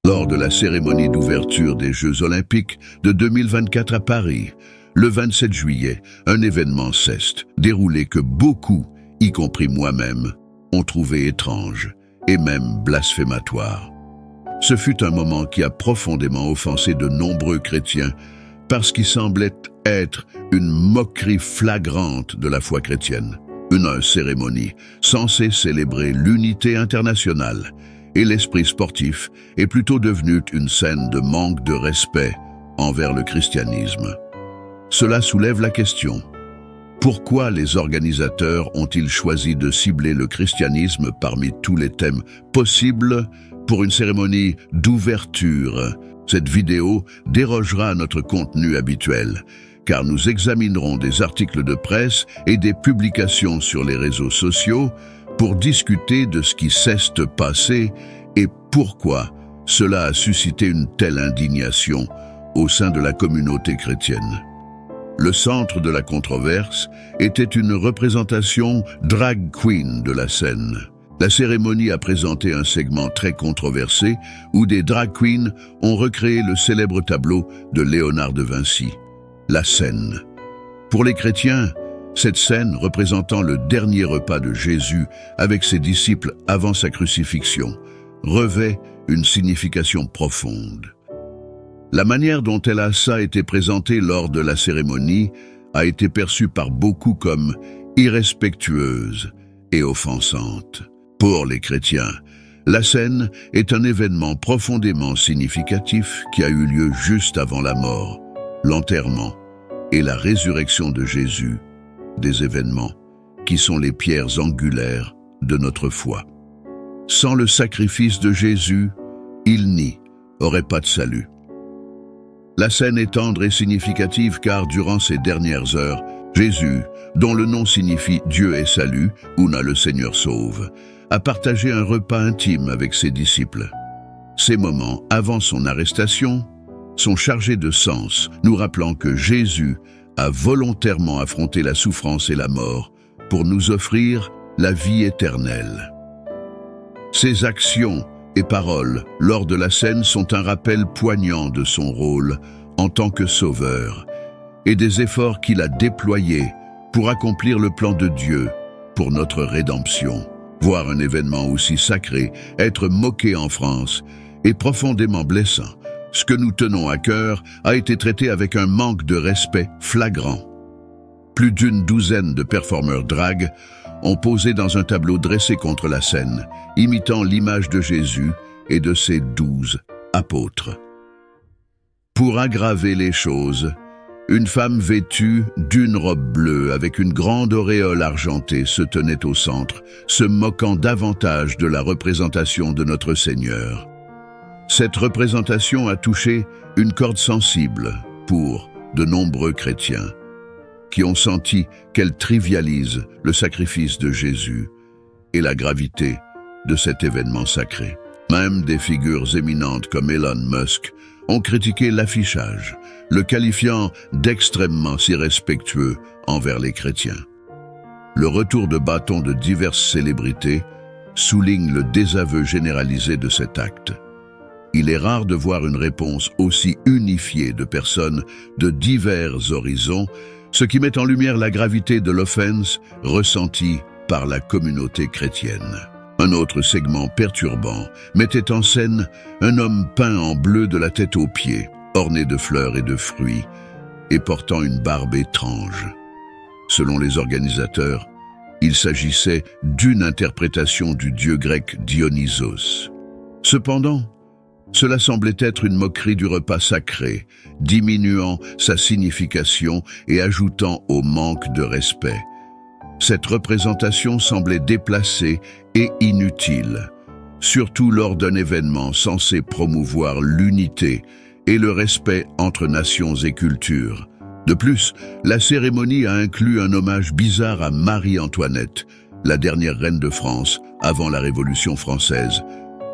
Lors de la cérémonie d'ouverture des Jeux Olympiques de 2024 à Paris, le 27 juillet, un événement s'est déroulé que beaucoup, y compris moi-même, ont trouvé étrange et même blasphématoire. Ce fut un moment qui a profondément offensé de nombreux chrétiens parce qu'il semblait être une moquerie flagrante de la foi chrétienne. Une cérémonie censée célébrer l'unité internationale et l'esprit sportif est plutôt devenue une scène de manque de respect envers le christianisme. Cela soulève la question: pourquoi les organisateurs ont-ils choisi de cibler le christianisme parmi tous les thèmes possibles pour une cérémonie d'ouverture? Cette vidéo dérogera à notre contenu habituel, car nous examinerons des articles de presse et des publications sur les réseaux sociaux pour discuter de ce qui s'est passé et pourquoi cela a suscité une telle indignation au sein de la communauté chrétienne. Le centre de la controverse était une représentation drag queen de la scène. La cérémonie a présenté un segment très controversé où des drag queens ont recréé le célèbre tableau de Léonard de Vinci, La Scène. Pour les chrétiens, cette scène représentant le dernier repas de Jésus avec ses disciples avant sa crucifixion revêt une signification profonde. La manière dont elle a été présentée lors de la cérémonie a été perçue par beaucoup comme irrespectueuse et offensante. Pour les chrétiens, la scène est un événement profondément significatif qui a eu lieu juste avant la mort, l'enterrement et la résurrection de Jésus, des événements qui sont les pierres angulaires de notre foi. Sans le sacrifice de Jésus, il n'y aurait pas de salut. La scène est tendre et significative car durant ces dernières heures, Jésus, dont le nom signifie Dieu est salut, ou le Seigneur sauve, a partagé un repas intime avec ses disciples. Ces moments, avant son arrestation, sont chargés de sens, nous rappelant que Jésus a volontairement affronté la souffrance et la mort pour nous offrir la vie éternelle. Ses actions et paroles lors de la scène sont un rappel poignant de son rôle en tant que sauveur et des efforts qu'il a déployés pour accomplir le plan de Dieu pour notre rédemption. Voir un événement aussi sacré être moqué en France est profondément blessant. Ce que nous tenons à cœur a été traité avec un manque de respect flagrant. Plus d'une douzaine de performeurs drag ont posé dans un tableau dressé contre la scène, imitant l'image de Jésus et de ses 12 apôtres. Pour aggraver les choses, une femme vêtue d'une robe bleue avec une grande auréole argentée se tenait au centre, se moquant davantage de la représentation de notre Seigneur. Cette représentation a touché une corde sensible pour de nombreux chrétiens qui ont senti qu'elle trivialise le sacrifice de Jésus et la gravité de cet événement sacré. Même des figures éminentes comme Elon Musk ont critiqué l'affichage, le qualifiant d'extrêmement irrespectueux envers les chrétiens. Le retour de bâton de diverses célébrités souligne le désaveu généralisé de cet acte. Il est rare de voir une réponse aussi unifiée de personnes de divers horizons, ce qui met en lumière la gravité de l'offense ressentie par la communauté chrétienne. Un autre segment perturbant mettait en scène un homme peint en bleu de la tête aux pieds, orné de fleurs et de fruits, et portant une barbe étrange. Selon les organisateurs, il s'agissait d'une interprétation du dieu grec Dionysos. Cependant, cela semblait être une moquerie du repas sacré, diminuant sa signification et ajoutant au manque de respect. Cette représentation semblait déplacée et inutile, surtout lors d'un événement censé promouvoir l'unité et le respect entre nations et cultures. De plus, la cérémonie a inclus un hommage bizarre à Marie-Antoinette, la dernière reine de France avant la Révolution française,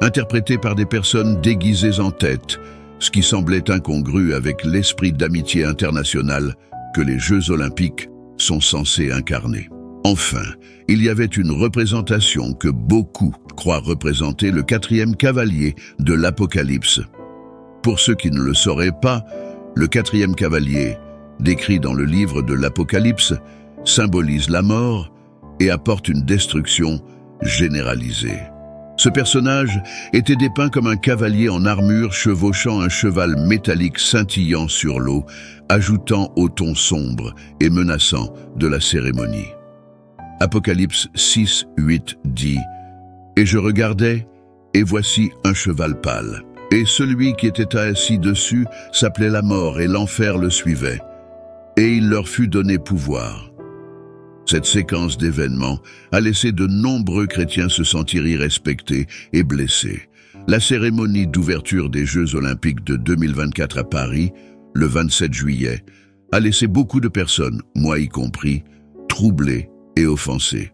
interprétée par des personnes déguisées en tête, ce qui semblait incongru avec l'esprit d'amitié internationale que les Jeux Olympiques sont censés incarner. Enfin, il y avait une représentation que beaucoup croient représenter le 4e cavalier de l'Apocalypse. Pour ceux qui ne le sauraient pas, le 4e cavalier, décrit dans le livre de l'Apocalypse, symbolise la mort et apporte une destruction généralisée. Ce personnage était dépeint comme un cavalier en armure chevauchant un cheval métallique scintillant sur l'eau, ajoutant au ton sombre et menaçant de la cérémonie. Apocalypse 6, 8 dit « Et je regardais, et voici un cheval pâle. Et celui qui était assis dessus s'appelait la mort, et l'enfer le suivait. Et il leur fut donné pouvoir. » Cette séquence d'événements a laissé de nombreux chrétiens se sentir irrespectés et blessés. La cérémonie d'ouverture des Jeux Olympiques de 2024 à Paris, le 27 juillet, a laissé beaucoup de personnes, moi y compris, troublées et offensées.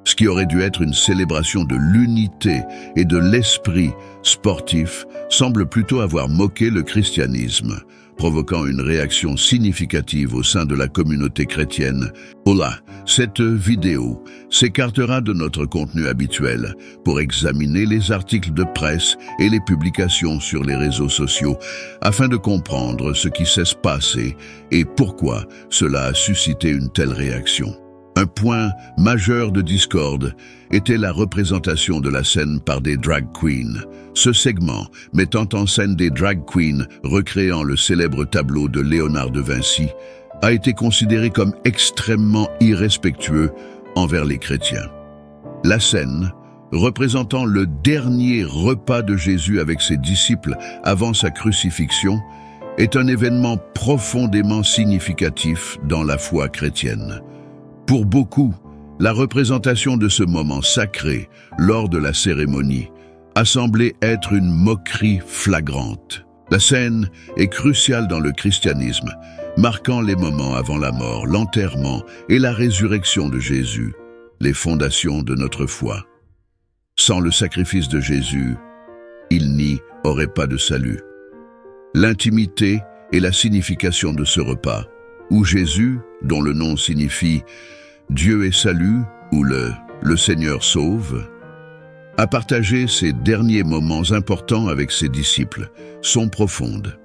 Ce qui aurait dû être une célébration de l'unité et de l'esprit sportif semble plutôt avoir moqué le christianisme, provoquant une réaction significative au sein de la communauté chrétienne. Voilà, cette vidéo s'écartera de notre contenu habituel pour examiner les articles de presse et les publications sur les réseaux sociaux afin de comprendre ce qui s'est passé et pourquoi cela a suscité une telle réaction. Un point majeur de discorde était la représentation de la scène par des drag queens. Ce segment, mettant en scène des drag queens recréant le célèbre tableau de Léonard de Vinci, a été considéré comme extrêmement irrespectueux envers les chrétiens. La scène, représentant le dernier repas de Jésus avec ses disciples avant sa crucifixion, est un événement profondément significatif dans la foi chrétienne. Pour beaucoup, la représentation de ce moment sacré lors de la cérémonie a semblé être une moquerie flagrante. La scène est cruciale dans le christianisme, marquant les moments avant la mort, l'enterrement et la résurrection de Jésus, les fondations de notre foi. Sans le sacrifice de Jésus, il n'y aurait pas de salut. L'intimité et la signification de ce repas, où Jésus, dont le nom signifie « Dieu est salut » ou le Seigneur sauve, a partagé ses derniers moments importants avec ses disciples, sont profondes.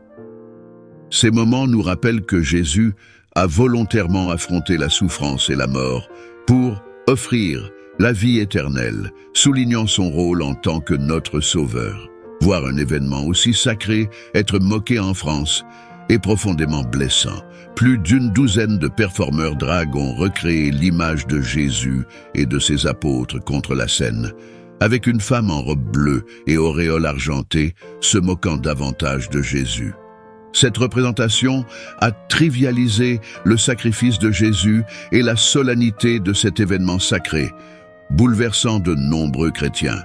Ces moments nous rappellent que Jésus a volontairement affronté la souffrance et la mort pour offrir la vie éternelle, soulignant son rôle en tant que notre sauveur. Voir un événement aussi sacré être moqué en France est profondément blessant. Plus d'une douzaine de performeurs drag ont recréé l'image de Jésus et de ses apôtres contre la scène, avec une femme en robe bleue et auréole argentée se moquant davantage de Jésus. Cette représentation a trivialisé le sacrifice de Jésus et la solennité de cet événement sacré, bouleversant de nombreux chrétiens.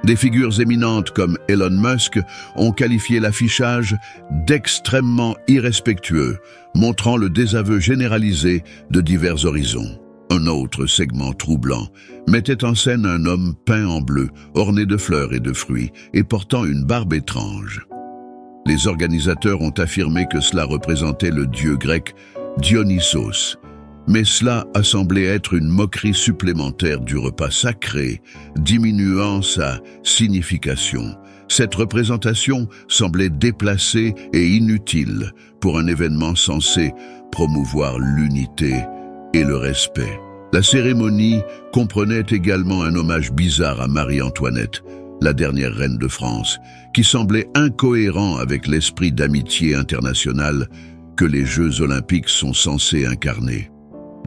Des figures éminentes comme Elon Musk ont qualifié l'affichage d'extrêmement irrespectueux, montrant le désaveu généralisé de divers horizons. Un autre segment troublant mettait en scène un homme peint en bleu, orné de fleurs et de fruits, et portant une barbe étrange. Les organisateurs ont affirmé que cela représentait le dieu grec Dionysos, mais cela a semblé être une moquerie supplémentaire du repas sacré, diminuant sa signification. Cette représentation semblait déplacée et inutile pour un événement censé promouvoir l'unité et le respect. La cérémonie comprenait également un hommage bizarre à Marie-Antoinette, la dernière reine de France, qui semblait incohérent avec l'esprit d'amitié internationale que les Jeux Olympiques sont censés incarner.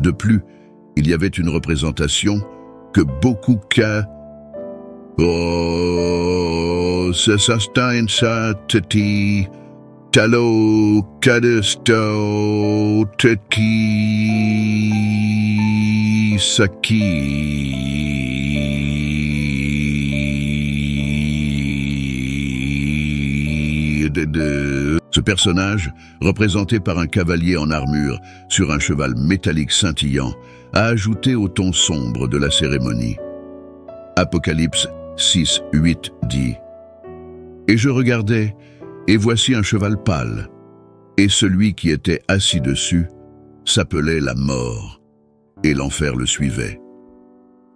De plus, il y avait une représentation que beaucoup se sustain tati talo kadesto teki saki. Ce personnage, représenté par un cavalier en armure sur un cheval métallique scintillant, a ajouté au ton sombre de la cérémonie. Apocalypse 6, 8 dit « Et je regardais, et voici un cheval pâle, et celui qui était assis dessus s'appelait la mort, et l'enfer le suivait.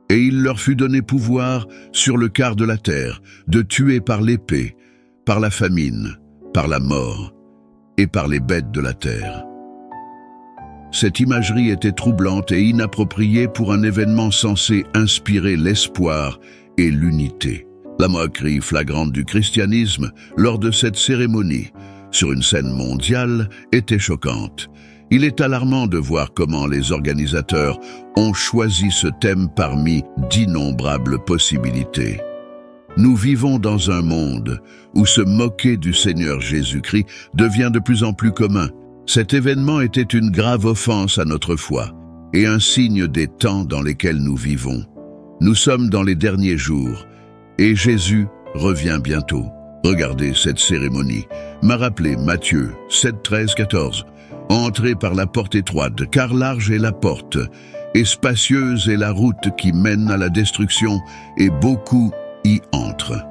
Et il leur fut donné pouvoir sur le quart de la terre, de tuer par l'épée, par la famine, par la mort et par les bêtes de la terre. Cette imagerie était troublante et inappropriée pour un événement censé inspirer l'espoir et l'unité. La moquerie flagrante du christianisme lors de cette cérémonie, sur une scène mondiale, était choquante. Il est alarmant de voir comment les organisateurs ont choisi ce thème parmi d'innombrables possibilités. Nous vivons dans un monde où se moquer du Seigneur Jésus-Christ devient de plus en plus commun. Cet événement était une grave offense à notre foi et un signe des temps dans lesquels nous vivons. Nous sommes dans les derniers jours et Jésus revient bientôt. Regardez cette cérémonie m'a rappelé Matthieu 7, 13, 14. Entrez par la porte étroite, car large est la porte, et spacieuse est la route qui mène à la destruction, et beaucoup y entrent.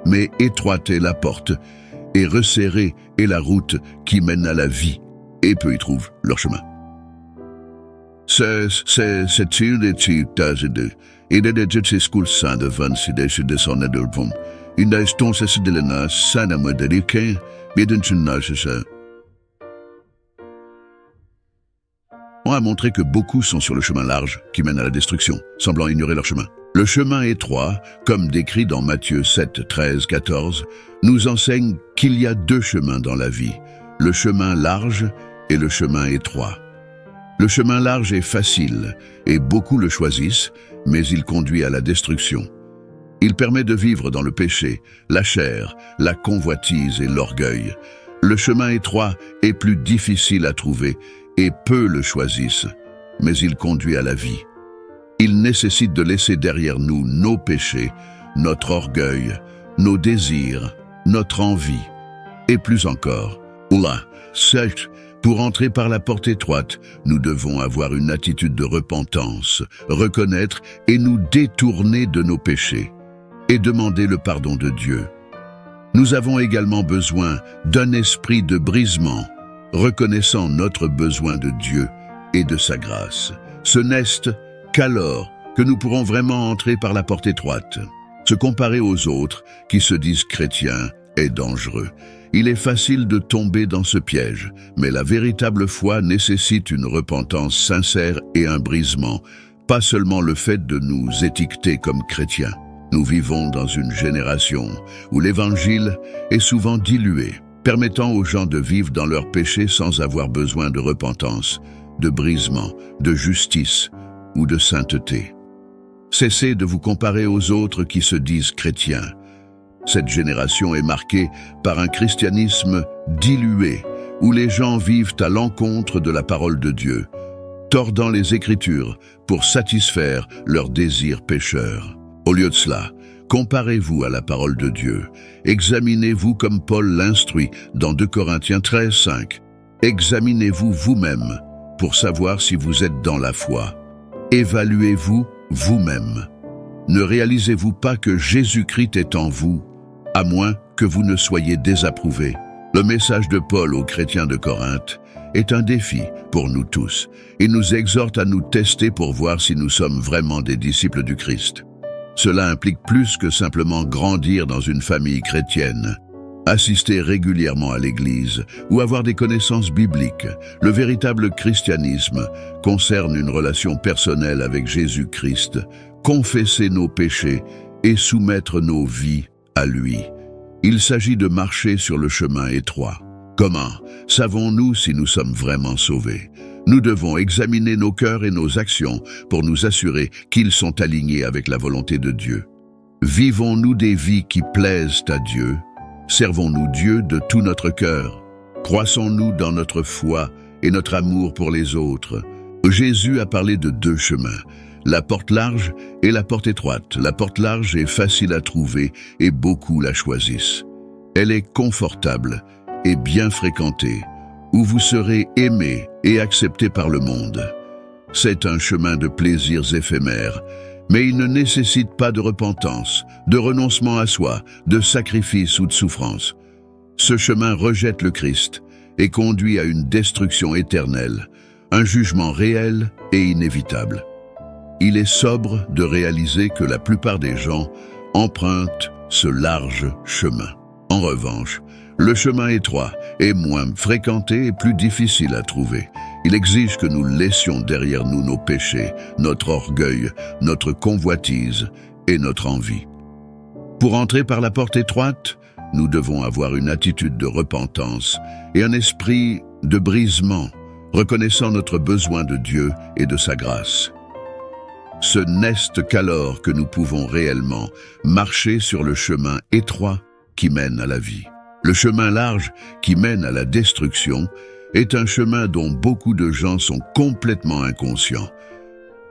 Mais étroite est la porte, et resserrée est la route qui mène à la vie, et peu y trouvent leur chemin. C'est une de et de school saint de van de son adolpon. Une eston c'est de l'ena saint à modéricain, mais d'un On a montré que beaucoup sont sur le chemin large qui mène à la destruction, semblant ignorer leur chemin. Le chemin étroit, comme décrit dans Matthieu 7, 13, 14, nous enseigne qu'il y a deux chemins dans la vie, le chemin large et le chemin étroit. Le chemin large est facile et beaucoup le choisissent, mais il conduit à la destruction. Il permet de vivre dans le péché, la chair, la convoitise et l'orgueil. Le chemin étroit est plus difficile à trouver et peu le choisissent, mais il conduit à la vie. Il nécessite de laisser derrière nous nos péchés, notre orgueil, nos désirs, notre envie, et plus encore. Oula, certes, pour entrer par la porte étroite, nous devons avoir une attitude de repentance, reconnaître et nous détourner de nos péchés, et demander le pardon de Dieu. Nous avons également besoin d'un esprit de brisement, reconnaissant notre besoin de Dieu et de sa grâce. Ce n'est qu'alors que nous pourrons vraiment entrer par la porte étroite. Se comparer aux autres qui se disent chrétiens est dangereux. Il est facile de tomber dans ce piège, mais la véritable foi nécessite une repentance sincère et un brisement, pas seulement le fait de nous étiqueter comme chrétiens. Nous vivons dans une génération où l'évangile est souvent dilué, permettant aux gens de vivre dans leurs péchés sans avoir besoin de repentance, de brisement, de justice ou de sainteté. Cessez de vous comparer aux autres qui se disent chrétiens. Cette génération est marquée par un christianisme dilué, où les gens vivent à l'encontre de la parole de Dieu, tordant les Écritures pour satisfaire leurs désirs pécheurs. Au lieu de cela, comparez-vous à la parole de Dieu. Examinez-vous comme Paul l'instruit dans 2 Corinthiens 13, 5. Examinez-vous vous-même pour savoir si vous êtes dans la foi. Évaluez-vous vous-même. Ne réalisez-vous pas que Jésus-Christ est en vous, à moins que vous ne soyez désapprouvé? Le message de Paul aux chrétiens de Corinthe est un défi pour nous tous. Il nous exhorte à nous tester pour voir si nous sommes vraiment des disciples du Christ. Cela implique plus que simplement grandir dans une famille chrétienne, assister régulièrement à l'église ou avoir des connaissances bibliques. Le véritable christianisme concerne une relation personnelle avec Jésus-Christ, confesser nos péchés et soumettre nos vies à lui. Il s'agit de marcher sur le chemin étroit. Comment savons-nous si nous sommes vraiment sauvés? Nous devons examiner nos cœurs et nos actions pour nous assurer qu'ils sont alignés avec la volonté de Dieu. Vivons-nous des vies qui plaisent à Dieu? Servons-nous Dieu de tout notre cœur? Croissons-nous dans notre foi et notre amour pour les autres? Jésus a parlé de deux chemins, la porte large et la porte étroite. La porte large est facile à trouver et beaucoup la choisissent. Elle est confortable et bien fréquentée, où vous serez aimé et accepté par le monde. C'est un chemin de plaisirs éphémères, mais il ne nécessite pas de repentance, de renoncement à soi, de sacrifice ou de souffrance. Ce chemin rejette le Christ et conduit à une destruction éternelle. un jugement réel et inévitable. Il est sobre de réaliser que la plupart des gens empruntent ce large chemin. En revanche, le chemin étroit est moins fréquenté et plus difficile à trouver. Il exige que nous laissions derrière nous nos péchés, notre orgueil, notre convoitise et notre envie. Pour entrer par la porte étroite, nous devons avoir une attitude de repentance et un esprit de brisement, reconnaissant notre besoin de Dieu et de sa grâce. Ce n'est qu'alors que nous pouvons réellement marcher sur le chemin étroit qui mène à la vie. Le chemin large qui mène à la destruction est un chemin dont beaucoup de gens sont complètement inconscients.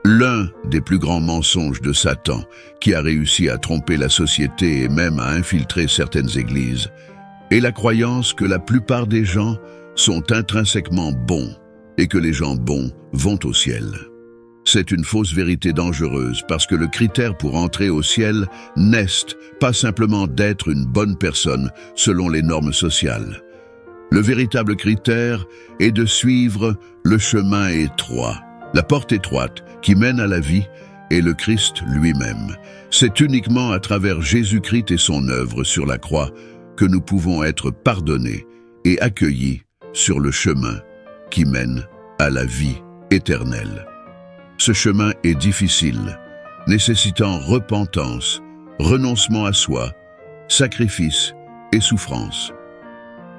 L'un des plus grands mensonges de Satan, qui a réussi à tromper la société et même à infiltrer certaines églises, est la croyance que la plupart des gens sont intrinsèquement bons et que les gens bons vont au ciel. C'est une fausse vérité dangereuse parce que le critère pour entrer au ciel n'est pas simplement d'être une bonne personne selon les normes sociales. Le véritable critère est de suivre le chemin étroit, la porte étroite qui mène à la vie et le Christ lui-même. C'est uniquement à travers Jésus-Christ et son œuvre sur la croix que nous pouvons être pardonnés et accueillis sur le chemin qui mène à la vie éternelle. Ce chemin est difficile, nécessitant repentance, renoncement à soi, sacrifice et souffrance.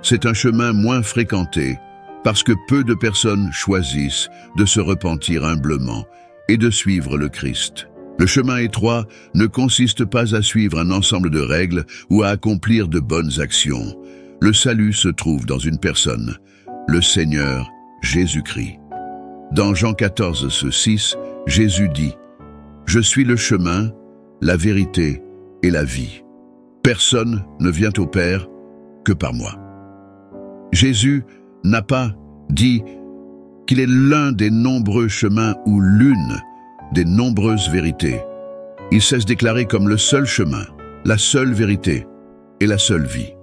C'est un chemin moins fréquenté parce que peu de personnes choisissent de se repentir humblement et de suivre le Christ. Le chemin étroit ne consiste pas à suivre un ensemble de règles ou à accomplir de bonnes actions. Le salut se trouve dans une personne, le Seigneur Jésus-Christ. Dans Jean 14:6, Jésus dit « Je suis le chemin, la vérité et la vie. Personne ne vient au Père que par moi. » Jésus n'a pas dit qu'il est l'un des nombreux chemins ou l'une des nombreuses vérités. Il s'est déclaré comme le seul chemin, la seule vérité et la seule vie.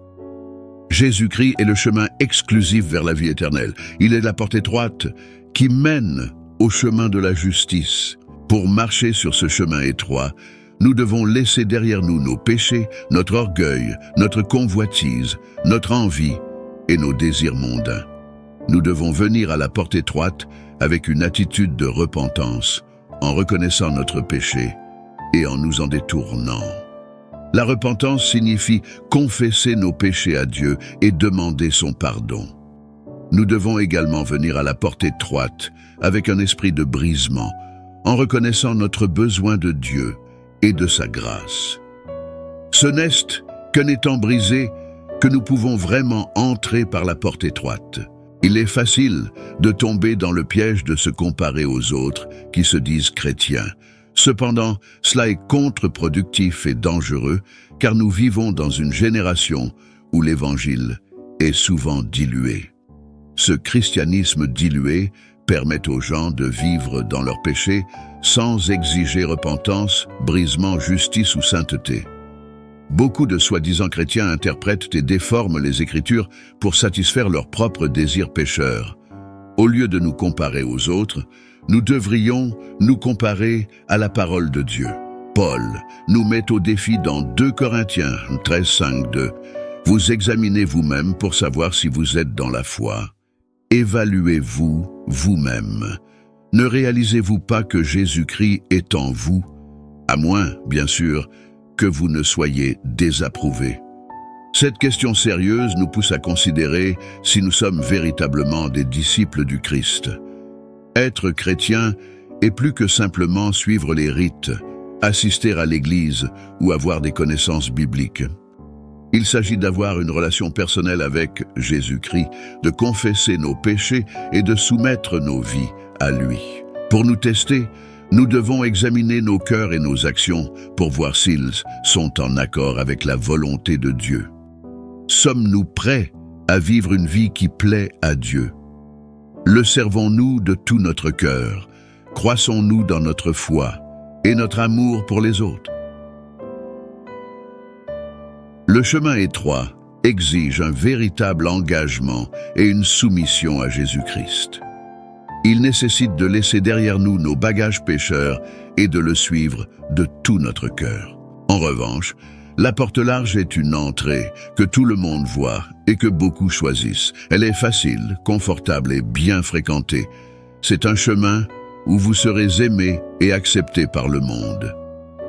Jésus-Christ est le chemin exclusif vers la vie éternelle. Il est la porte étroite qui mène au chemin de la justice. Pour marcher sur ce chemin étroit, nous devons laisser derrière nous nos péchés, notre orgueil, notre convoitise, notre envie et nos désirs mondains. Nous devons venir à la porte étroite avec une attitude de repentance, en reconnaissant notre péché et en nous en détournant. La repentance signifie confesser nos péchés à Dieu et demander son pardon. Nous devons également venir à la porte étroite avec un esprit de brisement, en reconnaissant notre besoin de Dieu et de sa grâce. Ce n'est qu'en étant brisé que nous pouvons vraiment entrer par la porte étroite. Il est facile de tomber dans le piège de se comparer aux autres qui se disent chrétiens. Cependant, cela est contre-productif et dangereux car nous vivons dans une génération où l'Évangile est souvent dilué. Ce christianisme dilué permet aux gens de vivre dans leurs péchés sans exiger repentance, brisement, justice ou sainteté. Beaucoup de soi-disant chrétiens interprètent et déforment les Écritures pour satisfaire leurs propres désirs pécheurs. Au lieu de nous comparer aux autres, nous devrions nous comparer à la parole de Dieu. Paul nous met au défi dans 2 Corinthiens 13:5-2. Vous examinez vous-même pour savoir si vous êtes dans la foi. Évaluez-vous vous-même. Ne réalisez-vous pas que Jésus-Christ est en vous, à moins, bien sûr, que vous ne soyez désapprouvé? Cette question sérieuse nous pousse à considérer si nous sommes véritablement des disciples du Christ. Être chrétien est plus que simplement suivre les rites, assister à l'église ou avoir des connaissances bibliques. Il s'agit d'avoir une relation personnelle avec Jésus-Christ, de confesser nos péchés et de soumettre nos vies à lui. Pour nous tester, nous devons examiner nos cœurs et nos actions pour voir s'ils sont en accord avec la volonté de Dieu. Sommes-nous prêts à vivre une vie qui plaît à Dieu? Le servons-nous de tout notre cœur? Croissons-nous dans notre foi et notre amour pour les autres? Le chemin étroit exige un véritable engagement et une soumission à Jésus-Christ. Il nécessite de laisser derrière nous nos bagages pécheurs et de le suivre de tout notre cœur. En revanche, la porte large est une entrée que tout le monde voit et que beaucoup choisissent. Elle est facile, confortable et bien fréquentée. C'est un chemin où vous serez aimé et accepté par le monde.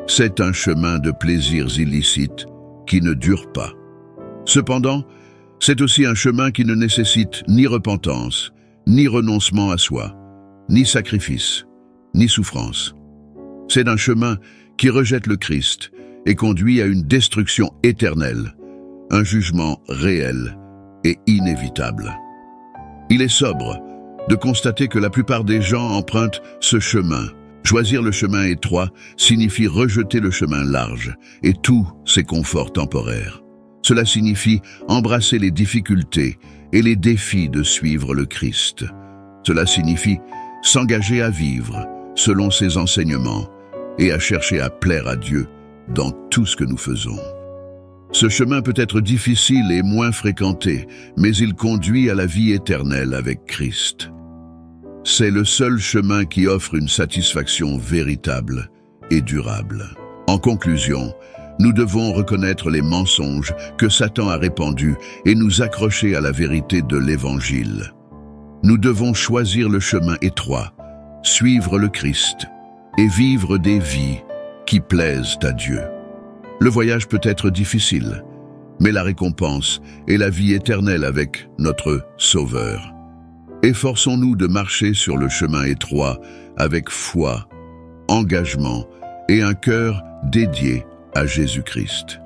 C'est un chemin de plaisirs illicites qui ne dure pas. Cependant, c'est aussi un chemin qui ne nécessite ni repentance, ni renoncement à soi, ni sacrifice, ni souffrance. C'est un chemin qui rejette le Christ et conduit à une destruction éternelle, un jugement réel et inévitable. Il est sobre de constater que la plupart des gens empruntent ce chemin. Choisir le chemin étroit signifie rejeter le chemin large et tous ses conforts temporaires. Cela signifie embrasser les difficultés et les défis de suivre le Christ. Cela signifie s'engager à vivre selon ses enseignements et à chercher à plaire à Dieu dans tout ce que nous faisons. Ce chemin peut être difficile et moins fréquenté, mais il conduit à la vie éternelle avec Christ. C'est le seul chemin qui offre une satisfaction véritable et durable. En conclusion, nous devons reconnaître les mensonges que Satan a répandus et nous accrocher à la vérité de l'Évangile. Nous devons choisir le chemin étroit, suivre le Christ et vivre des vies qui plaisent à Dieu. Le voyage peut être difficile, mais la récompense est la vie éternelle avec notre Sauveur. Efforçons-nous de marcher sur le chemin étroit avec foi, engagement et un cœur dédié à Jésus-Christ.